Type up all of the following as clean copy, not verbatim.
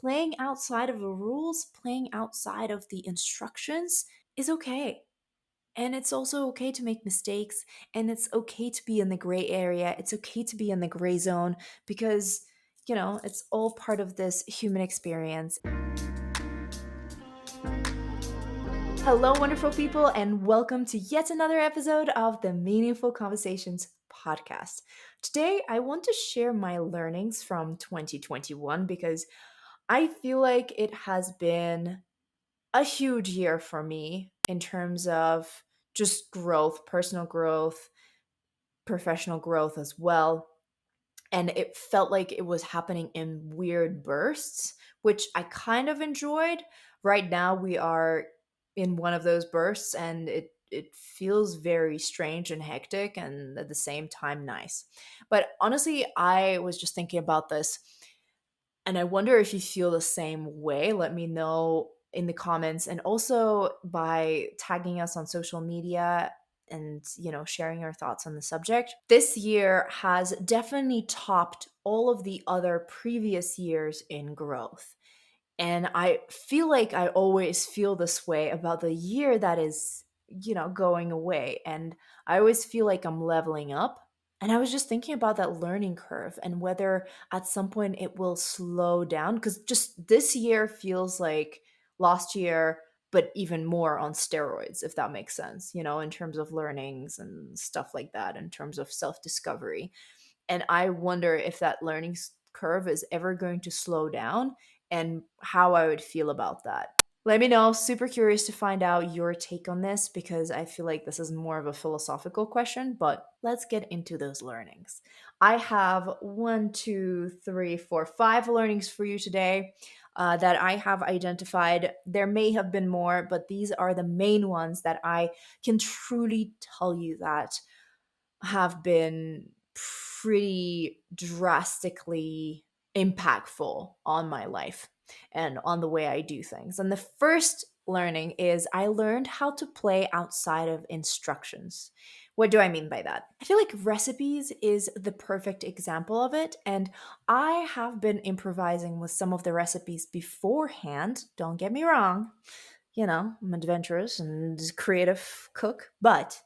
playing outside of the rules, playing outside of the instructions is okay. And it's also okay to make mistakes, and it's okay to be in the gray area. It's okay to be in the gray zone because, it's all part of this human experience. Hello, wonderful people, and welcome to yet another episode of the Meaningful Conversations podcast. Today, I want to share my learnings from 2021 because I feel like it has been a huge year for me in terms of just growth, personal growth, professional growth as well. And it felt like it was happening in weird bursts, which I kind of enjoyed. Right now, we are in one of those bursts, and it feels very strange and hectic, and at the same time, nice. But honestly, I was just thinking about this, and I wonder if you feel the same way. Let me know in the comments, and also by tagging us on social media and sharing your thoughts on the subject. This year has definitely topped all of the other previous years in growth. And I feel like I always feel this way about the year that is, going away. And I always feel like I'm leveling up. And I was just thinking about that learning curve and whether at some point it will slow down. Because just this year feels like last year, but even more on steroids, if that makes sense, in terms of learnings and stuff like that, in terms of self discovery. And I wonder if that learning curve is ever going to slow down and how I would feel about that. Let me know. Super curious to find out your take on this because I feel like this is more of a philosophical question, but let's get into those learnings. I have one, two, three, four, five learnings for you today that I have identified. There may have been more, but these are the main ones that I can truly tell you that have been pretty drastically impactful on my life and on the way I do things. And the first learning is I learned how to play outside of instructions. What do I mean by that? I feel like recipes is the perfect example of it. And I have been improvising with some of the recipes beforehand. Don't get me wrong. I'm adventurous and creative cook, but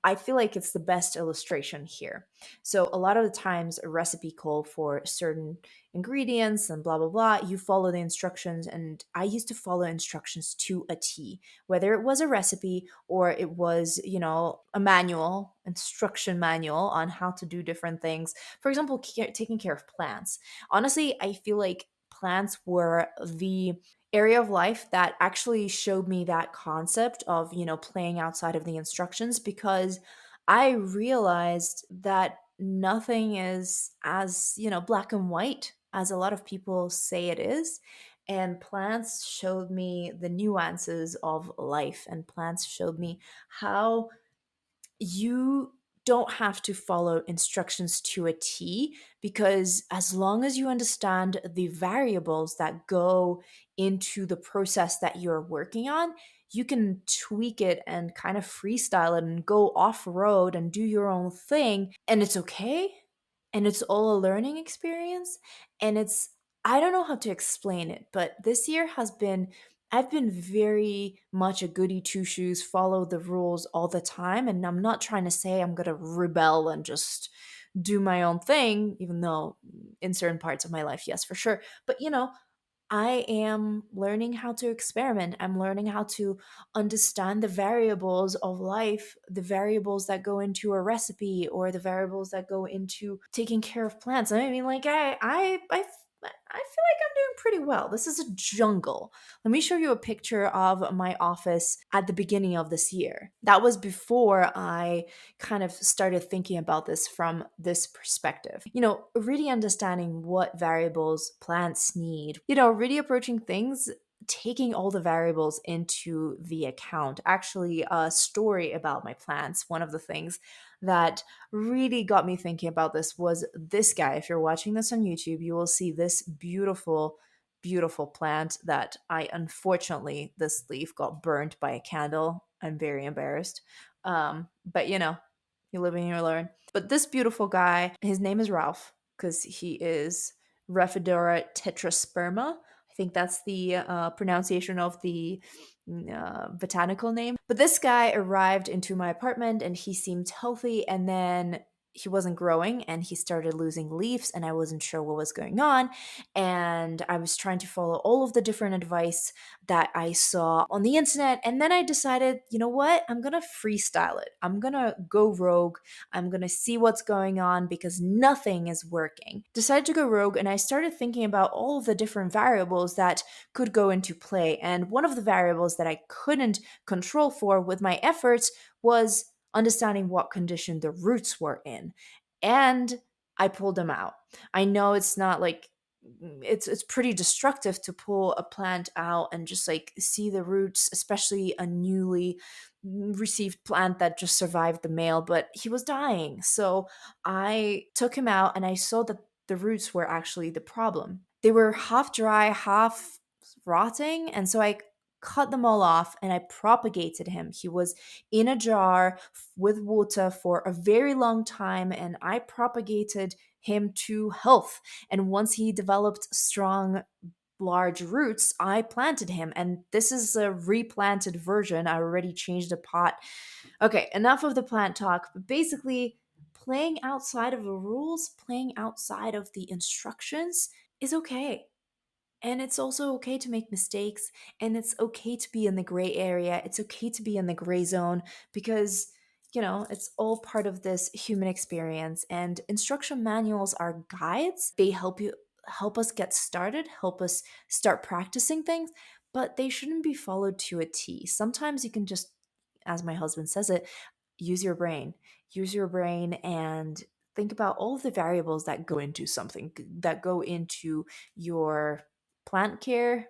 I feel like it's the best illustration here. So a lot of the times a recipe call for certain ingredients and blah blah blah. You follow the instructions, and I used to follow instructions to a T, whether it was a recipe or it was, a manual, instruction manual on how to do different things. For example, taking care of plants. Honestly, I feel like plants were the area of life that actually showed me that concept of, playing outside of the instructions because I realized that nothing is as, black and white as a lot of people say it is. And plants showed me the nuances of life, and plants showed me how you don't have to follow instructions to a T because as long as you understand the variables that go into the process that you're working on, you can tweak it and kind of freestyle it and go off road and do your own thing. And it's okay. And it's all a learning experience. And I don't know how to explain it, but this year I've been very much a goody two shoes, follow the rules all the time. And I'm not trying to say I'm going to rebel and just do my own thing, even though in certain parts of my life, yes, for sure. But, I am learning how to experiment. I'm learning how to understand the variables of life, the variables that go into a recipe or the variables that go into taking care of plants. I mean, like I feel like I'm doing pretty well. This is a jungle. Let me show you a picture of my office at the beginning of this year. That was before I kind of started thinking about this from this perspective. Really understanding what variables plants need, really approaching things taking all the variables into the account. Actually, a story about my plants, one of the things that really got me thinking about this was this guy. If you're watching this on YouTube, you will see this beautiful, beautiful plant that I unfortunately, this leaf got burnt by a candle. I'm very embarrassed. But you live and you learn. But this beautiful guy, his name is Ralph because he is Rhaphodora tetrasperma. I think that's the pronunciation of the botanical name. But this guy arrived into my apartment and he seemed healthy, and then he wasn't growing and he started losing leaves, and I wasn't sure what was going on. And I was trying to follow all of the different advice that I saw on the internet. And then I decided, you know what? I'm going to freestyle it. I'm going to go rogue. I'm going to see what's going on because nothing is working. Decided to go rogue, and I started thinking about all of the different variables that could go into play. And one of the variables that I couldn't control for with my efforts was understanding what condition the roots were in. And I pulled them out. I know it's not like it's pretty destructive to pull a plant out and just like see the roots, especially a newly received plant that just survived the mail, but he was dying. So I took him out and I saw that the roots were actually the problem. They were half dry, half rotting, and so I cut them all off and I propagated him. He was in a jar with water for a very long time, and I propagated him to health. And once he developed strong, large roots, I planted him. And this is a replanted version. I already changed the pot. Okay, enough of the plant talk. But basically, playing outside of the rules, playing outside of the instructions is okay. And it's also okay to make mistakes, and it's okay to be in the gray area. It's okay to be in the gray zone because, it's all part of this human experience. And instruction manuals are guides. They help us get started, help us start practicing things, but they shouldn't be followed to a T. Sometimes you can just, as my husband says it, use your brain. Use your brain and think about all of the variables that go into something, that go into your plant care,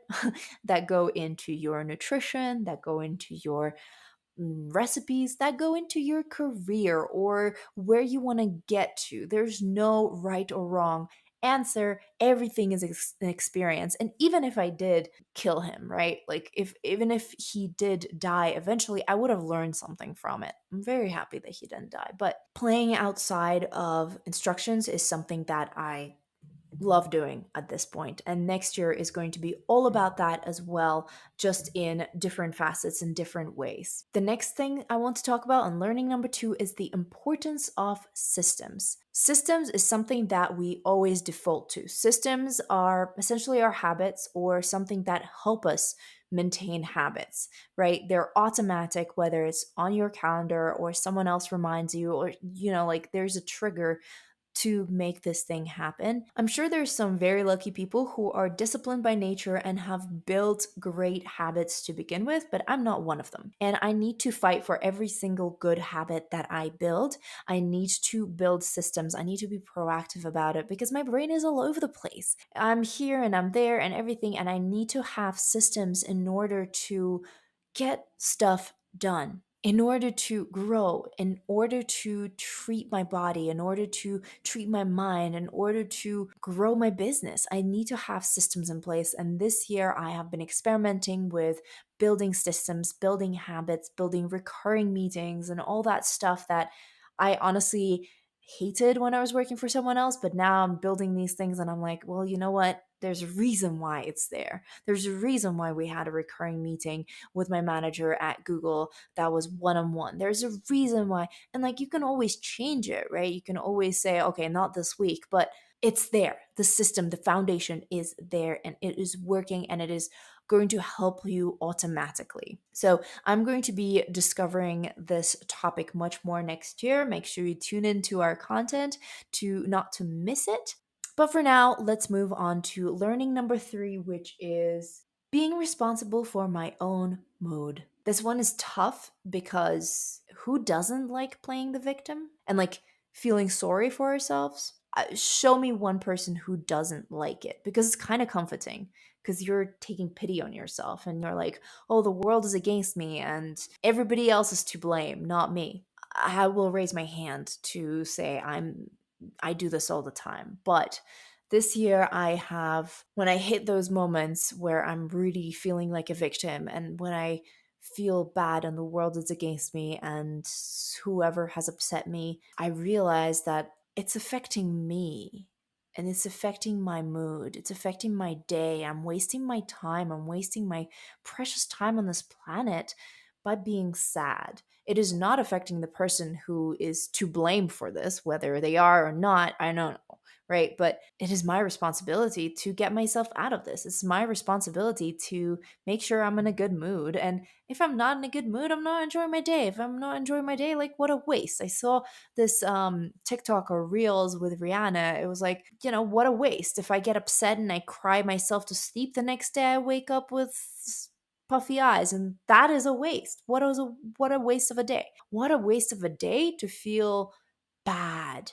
that go into your nutrition, that go into your recipes, that go into your career or where you want to get to. There's no right or wrong answer. Everything is an experience. And even if I did kill him, right? Like if even if he did die eventually, I would have learned something from it. I'm very happy that he didn't die. But playing outside of instructions is something that I love doing at this point. And next year is going to be all about that as well, just in different facets and different ways. The next thing I want to talk about on learning number 2 is the importance of systems. Systems is something that we always default to. Systems are essentially our habits or something that help us maintain habits, right? They're automatic, whether it's on your calendar or someone else reminds you, or, like there's a trigger to make this thing happen. I'm sure there's some very lucky people who are disciplined by nature and have built great habits to begin with, but I'm not one of them. And I need to fight for every single good habit that I build. I need to build systems. I need to be proactive about it because my brain is all over the place. I'm here and I'm there and everything, and I need to have systems in order to get stuff done, in order to grow, in order to treat my body, in order to treat my mind, in order to grow my business. I need to have systems in place. And this year, I have been experimenting with building systems, building habits, building recurring meetings, and all that stuff that I honestly hated when I was working for someone else. But now I'm building these things and I'm like, well, you know what? There's a reason why it's there. There's a reason why we had a recurring meeting with my manager at Google that was one on one. There's a reason why. And like you can always change it, right? You can always say, okay, not this week, but it's there. The system, the foundation is there and it is working and it is going to help you automatically. So I'm going to be discovering this topic much more next year. Make sure you tune into our content to not to miss it. But for now, let's move on to learning number 3, which is being responsible for my own mood. This one is tough because who doesn't like playing the victim and like feeling sorry for ourselves? Show me one person who doesn't like it because it's kind of comforting because you're taking pity on yourself and you're like, oh, the world is against me and everybody else is to blame, not me. I will raise my hand to say I do this all the time. But this year, when I hit those moments where I'm really feeling like a victim and when I feel bad and the world is against me and whoever has upset me, I realize that it's affecting me. and it's affecting my mood. It's affecting my day. I'm wasting my time. I'm wasting my precious time on this planet by being sad. It is not affecting the person who is to blame for this, whether they are or not. I don't know, right? But it is my responsibility to get myself out of this. It's my responsibility to make sure I'm in a good mood. And if I'm not in a good mood, I'm not enjoying my day. If I'm not enjoying my day, like what a waste. I saw this TikTok or Reels with Rihanna. It was like, what a waste. If I get upset and I cry myself to sleep, the next day I wake up with puffy eyes, and that is a waste. What a waste of a day. What a waste of a day to feel bad.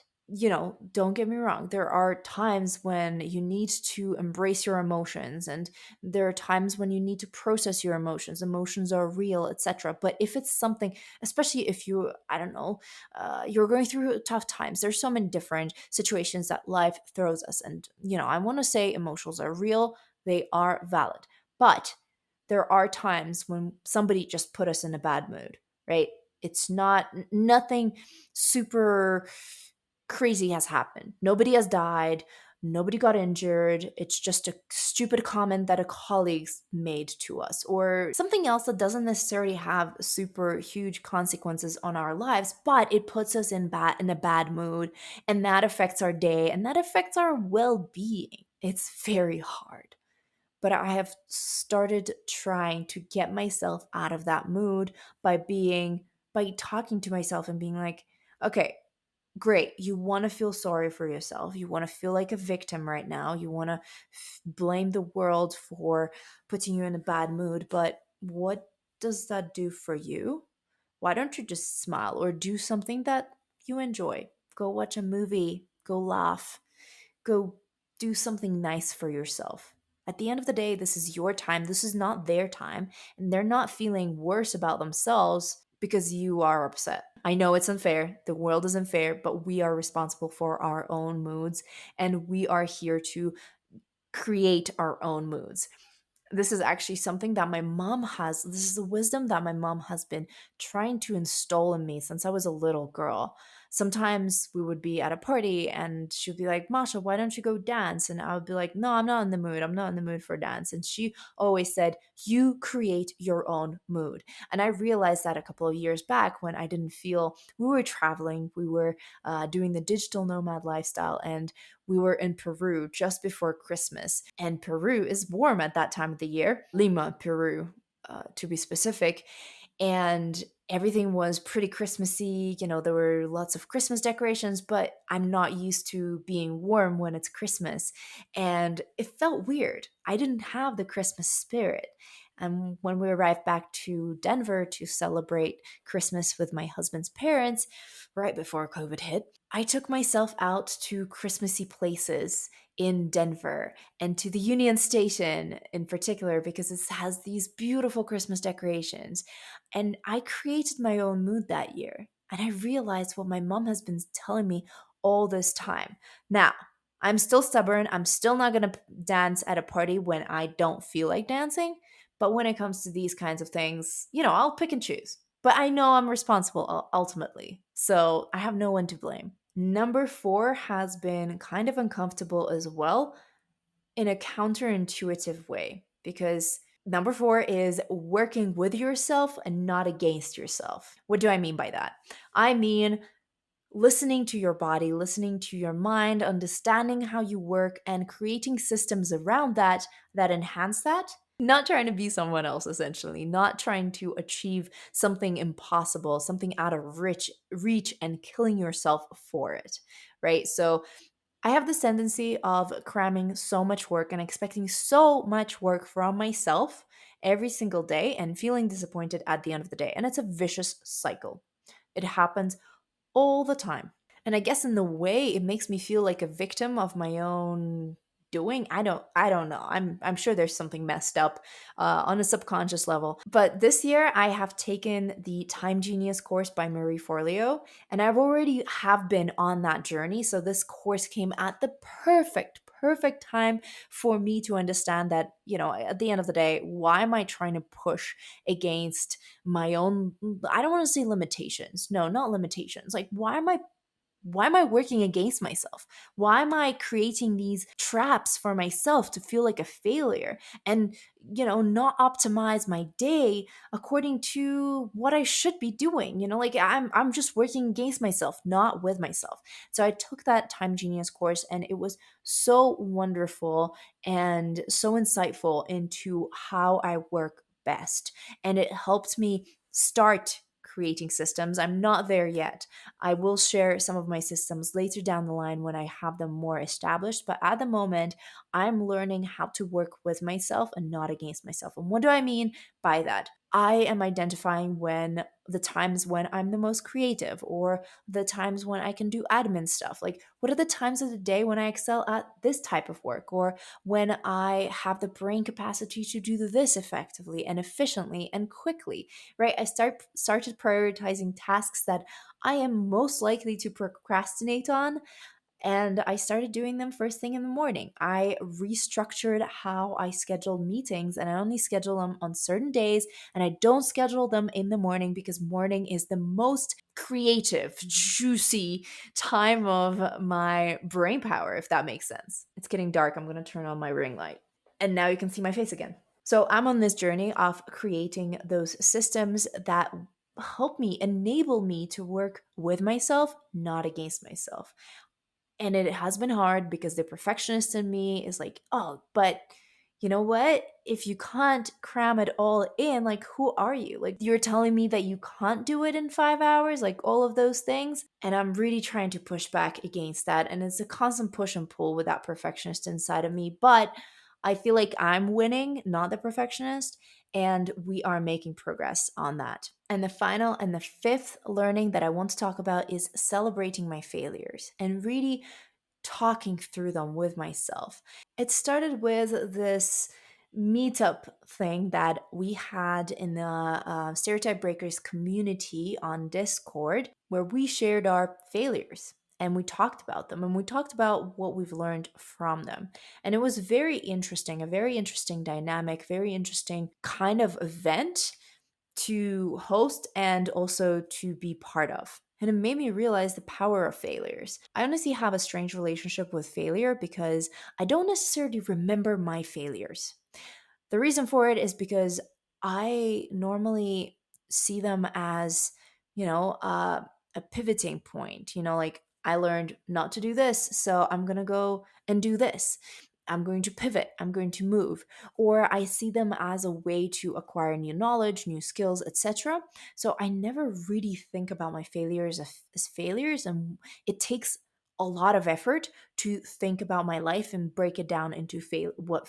Don't get me wrong. There are times when you need to embrace your emotions, and there are times when you need to process your emotions. Emotions are real, etc. But if it's something, especially if you, I don't know, you're going through tough times, there's so many different situations that life throws us. And, I want to say emotions are real, they are valid. But there are times when somebody just put us in a bad mood, right? It's not nothing super crazy has happened. Nobody has died. Nobody got injured. It's just a stupid comment that a colleague made to us, or something else that doesn't necessarily have super huge consequences on our lives, but it puts us in a bad mood, and that affects our day, and that affects our well-being. It's very hard. But I have started trying to get myself out of that mood by talking to myself and being like, okay, great. You want to feel sorry for yourself. You want to feel like a victim right now. You want to blame the world for putting you in a bad mood. But what does that do for you? Why don't you just smile or do something that you enjoy? Go watch a movie, go laugh, go do something nice for yourself. At the end of the day, this is your time. This is not their time. And they're not feeling worse about themselves because you are upset. I know it's unfair. The world is unfair, but we are responsible for our own moods, and we are here to create our own moods. This is actually something that this is a wisdom that my mom has been trying to install in me since I was a little girl. Sometimes we would be at a party and she'd be like, Masha, why don't you go dance? And I would be like, no, I'm not in the mood. I'm not in the mood for dance. And she always said, you create your own mood. And I realized that a couple of years back when I didn't feel, we were traveling, we were doing the digital nomad lifestyle, and we were in Peru just before Christmas. And Peru is warm at that time of the year, Lima, Peru, to be specific. And everything was pretty Christmassy. There were lots of Christmas decorations, but I'm not used to being warm when it's Christmas. And it felt weird. I didn't have the Christmas spirit. And when we arrived back to Denver to celebrate Christmas with my husband's parents, right before COVID hit, I took myself out to Christmassy places in Denver and to the Union Station in particular because it has these beautiful Christmas decorations. And I created my own mood that year. And I realized what my mom has been telling me all this time. Now, I'm still stubborn. I'm still not going to dance at a party when I don't feel like dancing. But when it comes to these kinds of things, I'll pick and choose. But I know I'm responsible ultimately. So I have no one to blame. Number four has been kind of uncomfortable as well in a counterintuitive way because number four is working with yourself and not against yourself. What do I mean by that? I mean, listening to your body, listening to your mind, understanding how you work, and creating systems around that enhance that. Not trying to be someone else, essentially, not trying to achieve something impossible, something out of reach, and killing yourself for it, right? So I have this tendency of cramming so much work and expecting so much work from myself every single day and feeling disappointed at the end of the day. And it's a vicious cycle. It happens all the time. And I guess in the way it makes me feel like a victim of my own doing. I don't know. I'm sure there's something messed up on a subconscious level. But this year I have taken the Time Genius course by Marie Forleo, and I've already have been on that journey. So this course came at the perfect time for me to understand that, at the end of the day, why am I trying to push against my own, I don't want to say limitations. No, not limitations. Like, why am I why am I working against myself? Why am I creating these traps for myself to feel like a failure and, not optimize my day according to what I should be doing? Like I'm just working against myself, not with myself. So I took that Time Genius course and it was so wonderful and so insightful into how I work best. And it helped me start creating systems. I'm not there yet. I will share some of my systems later down the line when I have them more established. But at the moment, I'm learning how to work with myself and not against myself. And what do I mean by that? I am identifying when the times when I'm the most creative or the times when I can do admin stuff. Like, what are the times of the day when I excel at this type of work or when I have the brain capacity to do this effectively and efficiently and quickly, right? I started prioritizing tasks that I am most likely to procrastinate on, and I started doing them first thing in the morning. I restructured how I scheduled meetings and I only schedule them on certain days and I don't schedule them in the morning because morning is the most creative, juicy time of my brain power, if that makes sense. It's getting dark. I'm going to turn on my ring light. And now you can see my face again. So I'm on this journey of creating those systems that help me, enable me to work with myself, not against myself. And it has been hard because the perfectionist in me is like, oh, but you know what? If you can't cram it all in, like, who are you? Like, you're telling me that you can't do it in 5 hours, like all of those things. And I'm really trying to push back against that. And it's a constant push and pull with that perfectionist inside of me. But I feel like I'm winning, not the perfectionist. And we are making progress on that. And the final and the fifth learning that I want to talk about is celebrating my failures and really talking through them with myself. It started with this meetup thing that we had in the Stereotype Breakers community on Discord, where we shared our failures and we talked about them and we talked about what we've learned from them. And it was very interesting, a very interesting dynamic, very interesting kind of event to host and also to be part of. And it made me realize the power of failures. I honestly have a strange relationship with failure because I don't necessarily remember my failures. The reason for it is because I normally see them as, a pivoting point. Like I learned not to do this, so I'm going to go and do this. I'm going to pivot, I'm going to move. Or I see them as a way to acquire new knowledge, new skills, etc. So I never really think about my failures as failures, and it takes a lot of effort to think about my life and break it down into what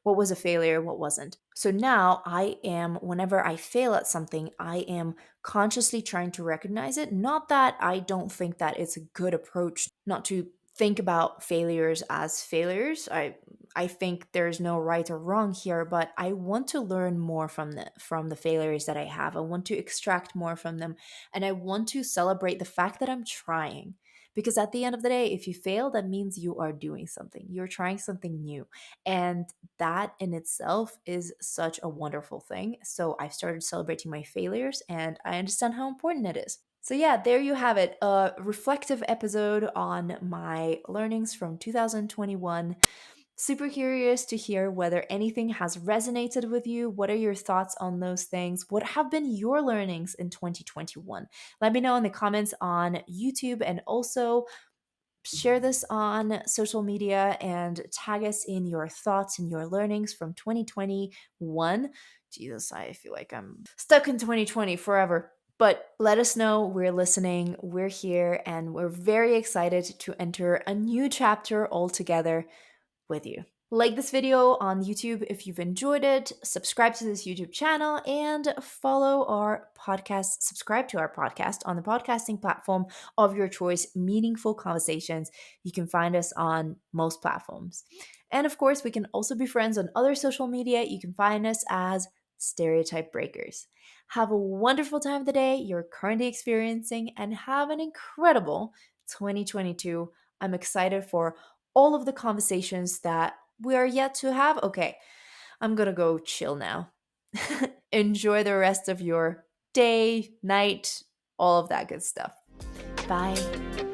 was a failure, what wasn't. So now I am, whenever I fail at something, I am consciously trying to recognize it. Not that I don't think that it's a good approach not to think about failures as failures. I think there's no right or wrong here, but I want to learn more from the failures that I have. I want to extract more from them, and I want to celebrate the fact that I'm trying. Because at the end of the day, if you fail, that means you are doing something. You're trying something new. And that in itself is such a wonderful thing. So I've started celebrating my failures and I understand how important it is. So, yeah, there you have it, a reflective episode on my learnings from 2021. Super curious to hear whether anything has resonated with you. What are your thoughts on those things? What have been your learnings in 2021? Let me know in the comments on YouTube, and also share this on social media and tag us in your thoughts and your learnings from 2021. Jesus, I feel like I'm stuck in 2020 forever. But let us know. We're listening, we're here, and we're very excited to enter a new chapter all together with you. Like this video on YouTube if you've enjoyed it, subscribe to this YouTube channel, and follow our podcast. Subscribe to our podcast on the podcasting platform of your choice, Meaningful Conversations. You can find us on most platforms. And of course, we can also be friends on other social media. You can find us as Stereotype Breakers. Have a wonderful time of the day you're currently experiencing, and have an incredible 2022. I'm excited for all of the conversations that we are yet to have. Okay, I'm gonna go chill now. Enjoy the rest of your day, night, all of that good stuff. Bye.